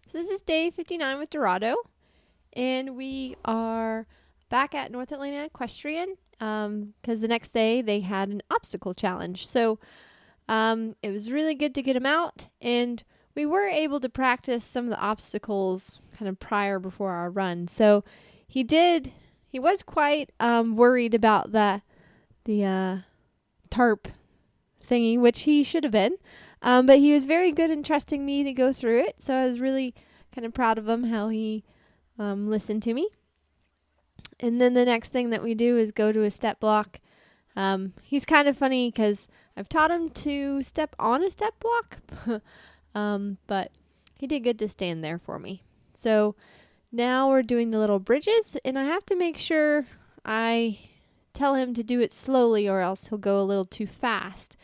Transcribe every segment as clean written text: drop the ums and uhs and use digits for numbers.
So this is day 59 with Dorado, and we are back at North Atlanta Equestrian because the next day they had an obstacle challenge. So it was really good to get him out, and we were able to practice some of the obstacles kind of prior before our run. So he was quite worried about the tarp thingy, which he should have been. But he was very good in trusting me to go through it. So I was really kind of proud of him how he listened to me. And then the next thing that we do is go to a step block. He's kind of funny because I've taught him to step on a step block, but he did good to stand there for me. So now we're doing the little bridges, and I have to make sure I tell him to do it slowly or else he'll go a little too fast.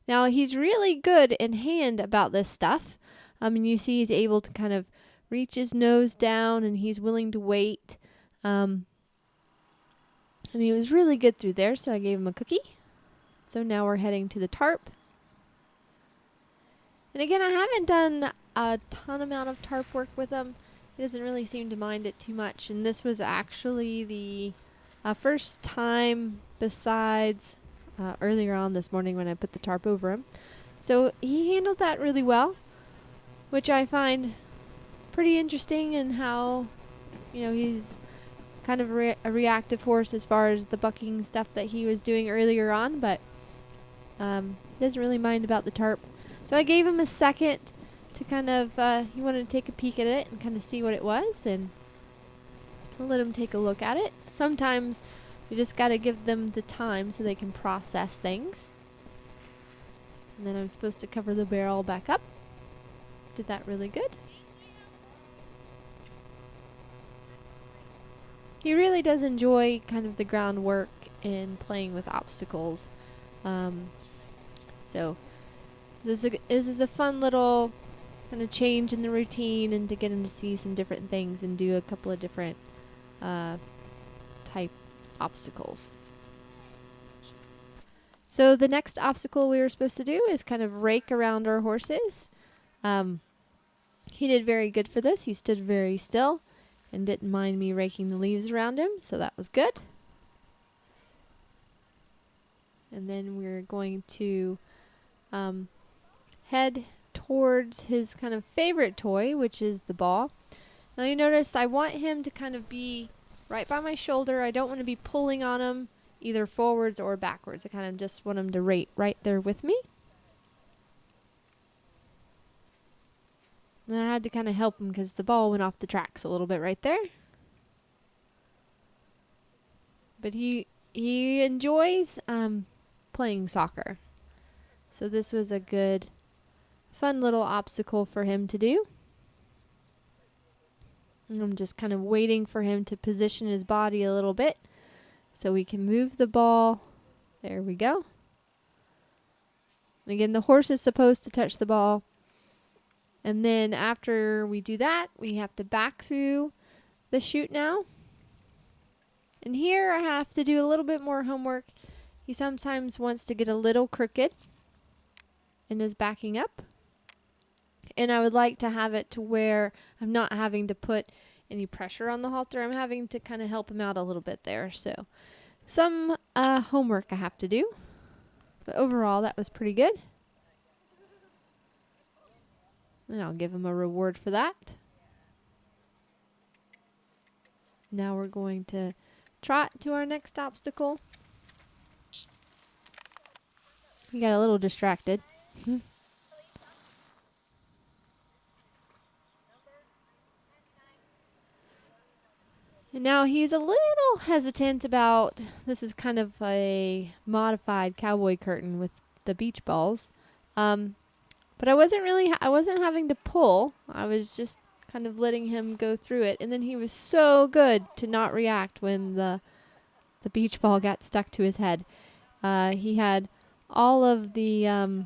Now he's really good in hand about this stuff. And you see he's able to kind of reach his nose down, and he's willing to wait. And he was really good through there, so I gave him a cookie. So now we're heading to the tarp. And again, I haven't done a ton amount of tarp work with him. He doesn't really seem to mind it too much. And this was actually the first time besides earlier on this morning when I put the tarp over him. So he handled that really well, which I find pretty interesting in how, he's kind of a reactive horse as far as the bucking stuff that he was doing earlier on, but he doesn't really mind about the tarp. So I gave him a second to kind of, he wanted to take a peek at it and kind of see what it was, and I'll let him take a look at it. Sometimes you just got to give them the time so they can process things. And then I'm supposed to cover the barrel back up. Did that really good. He really does enjoy kind of the groundwork and playing with obstacles. So this is a fun little kind of change in the routine, and to get him to see some different things and do a couple of different type obstacles. So the next obstacle we were supposed to do is kind of rake around our horses. He did very good for this. He stood very still and didn't mind me raking the leaves around him, so that was good. And then we're going to head towards his kind of favorite toy, which is the ball. Now you notice I want him to kind of be right by my shoulder. I don't want to be pulling on him either forwards or backwards. I kind of just want him to rate right there with me. And I had to kind of help him because the ball went off the tracks a little bit right there. But he enjoys playing soccer. So this was a good, fun little obstacle for him to do. And I'm just kind of waiting for him to position his body a little bit so we can move the ball. There we go. And again, the horse is supposed to touch the ball. And then after we do that, we have to back through the chute now. And here I have to do a little bit more homework. He sometimes wants to get a little crooked and is backing up. And I would like to have it to where I'm not having to put any pressure on the halter. I'm having to kind of help him out a little bit there. So some homework I have to do. But overall, that was pretty good. And I'll give him a reward for that. Now we're going to trot to our next obstacle. He got a little distracted. And now he's a little hesitant about, this is kind of a modified cowboy curtain with the beach balls. But I wasn't having to pull. I was just kind of letting him go through it. And then he was so good to not react when the beach ball got stuck to his head. He had all of the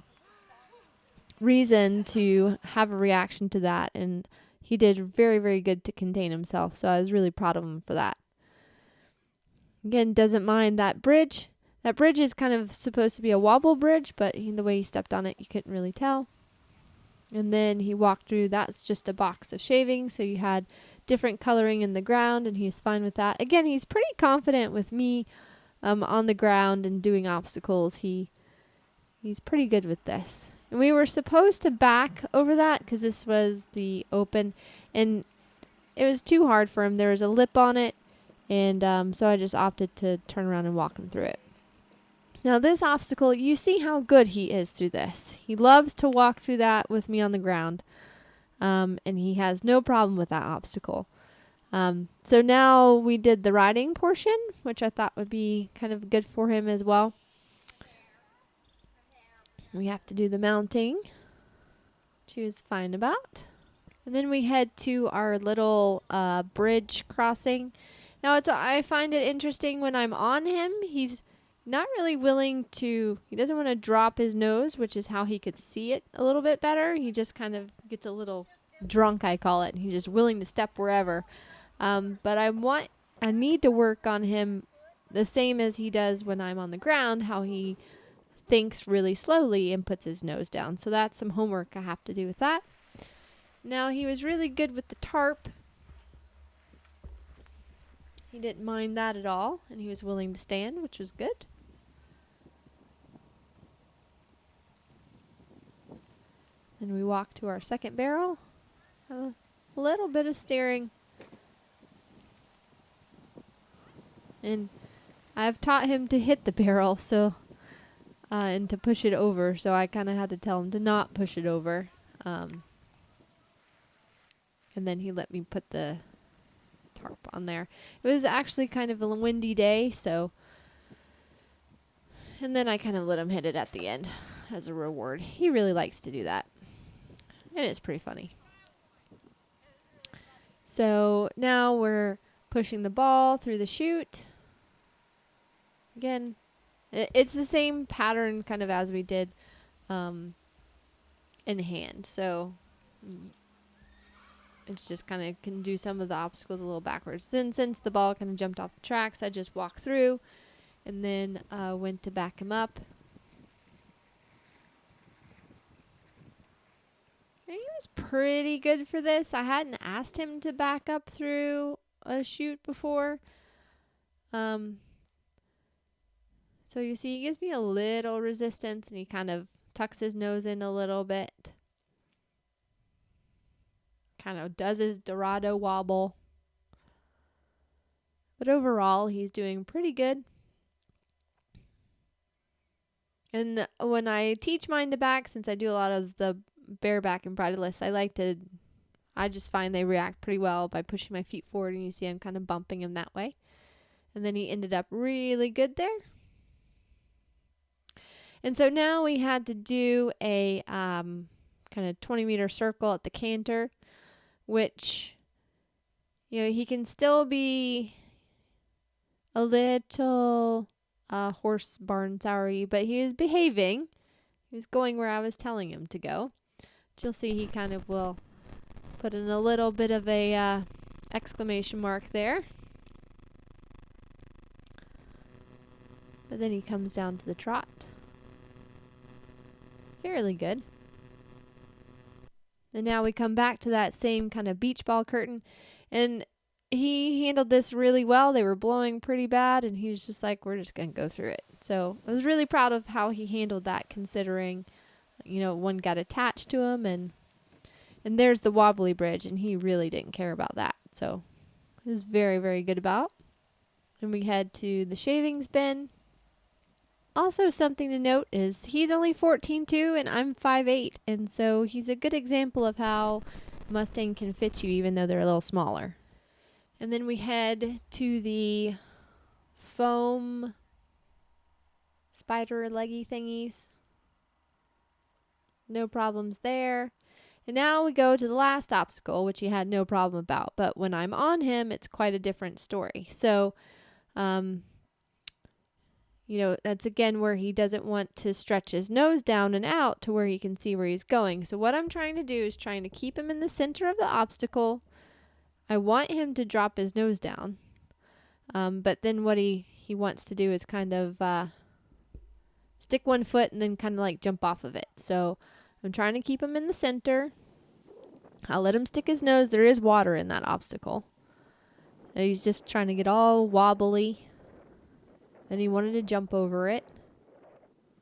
reason to have a reaction to that, and he did very, very good to contain himself, so I was really proud of him for that. Again, doesn't mind that bridge. That bridge is kind of supposed to be a wobble bridge, but the way he stepped on it, you couldn't really tell. And then he walked through, that's just a box of shavings, so you had different coloring in the ground, and he's fine with that. Again, he's pretty confident with me on the ground and doing obstacles. He's pretty good with this. And we were supposed to back over that because this was the open, and it was too hard for him. There was a lip on it, and so I just opted to turn around and walk him through it. Now this obstacle, you see how good he is through this. He loves to walk through that with me on the ground, and he has no problem with that obstacle. So now we did the riding portion, which I thought would be kind of good for him as well. We have to do the mounting, which he was fine about. And then we head to our little bridge crossing. Now I find it interesting when I'm on him, he's not really willing to, he doesn't want to drop his nose, which is how he could see it a little bit better. He just kind of gets a little drunk, I call it. He's just willing to step wherever. But I need to work on him the same as he does when I'm on the ground, how he thinks really slowly and puts his nose down. So that's some homework I have to do with that. Now he was really good with the tarp. He didn't mind that at all, and he was willing to stand, which was good. Then we walk to our second barrel. A little bit of steering. And I've taught him to hit the barrel, so and to push it over, so I kind of had to tell him to not push it over. And then he let me put the tarp on there. It was actually kind of a windy day, so, and then I kind of let him hit it at the end as a reward. He really likes to do that, and it's pretty funny. So now we're pushing the ball through the chute. Again, it's the same pattern kind of as we did in hand. So it's just kind of can do some of the obstacles a little backwards. Then since the ball kind of jumped off the tracks, I just walked through and then went to back him up. And he was pretty good for this. I hadn't asked him to back up through a chute before. So you see, he gives me a little resistance, and he kind of tucks his nose in a little bit. Kind of does his Dorado wobble. But overall, he's doing pretty good. And when I teach mine to back, since I do a lot of the bareback and bridleless, I just find they react pretty well by pushing my feet forward, and you see I'm kind of bumping him that way. And then he ended up really good there. And so now we had to do a kind of 20-meter circle at the canter, which, you know, he can still be a little horse barn soury, but he was behaving. He was going where I was telling him to go. But you'll see he kind of will put in a little bit of a exclamation mark there. But then he comes down to the trot. Fairly good. And now we come back to that same kind of beach ball curtain, and he handled this really well. They were blowing pretty bad, and he was just like, we're just going to go through it. So I was really proud of how he handled that, considering, you know, one got attached to him, and there's the wobbly bridge, and he really didn't care about that. So it was very, very good about. And we head to the shavings bin. Also, something to note is he's only 14'2", and I'm 5'8", and so he's a good example of how Mustang can fit you even though they're a little smaller. And then we head to the foam spider leggy thingies. No problems there. And now we go to the last obstacle, which he had no problem about, but when I'm on him, it's quite a different story. So, you know, that's again where he doesn't want to stretch his nose down and out to where he can see where he's going. So what I'm trying to do is trying to keep him in the center of the obstacle. I want him to drop his nose down. But then what he wants to do is kind of stick one foot and then kind of like jump off of it. So I'm trying to keep him in the center. I'll let him stick his nose. There is water in that obstacle. And he's just trying to get all wobbly. Then he wanted to jump over it.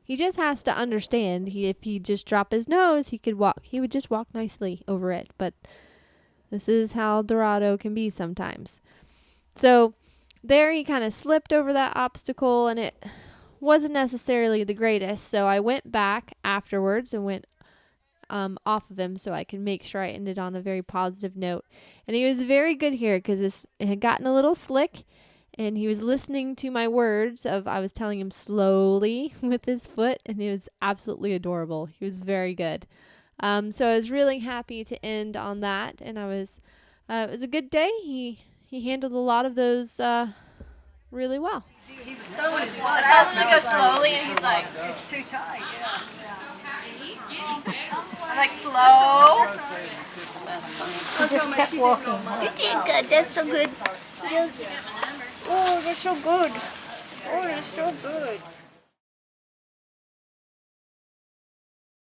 He just has to understand. If he just drop his nose, he could walk. He would just walk nicely over it. But this is how Dorado can be sometimes. So there he kind of slipped over that obstacle, and it wasn't necessarily the greatest. So I went back afterwards and went off of him so I can make sure I ended on a very positive note. And he was very good here because it had gotten a little slick, and he was listening to my words of I was telling him slowly with his foot, and he was absolutely adorable. He was very good. So I was really happy to end on that, and it was a good day. He handled a lot of those really well. He was throwing his butt. Tells him to go slowly, and he's like, it's too tight. Yeah. I'm like, slow. He just kept walking. You did good. That's so good. Yes. Oh, that's so good. Oh, that's so good.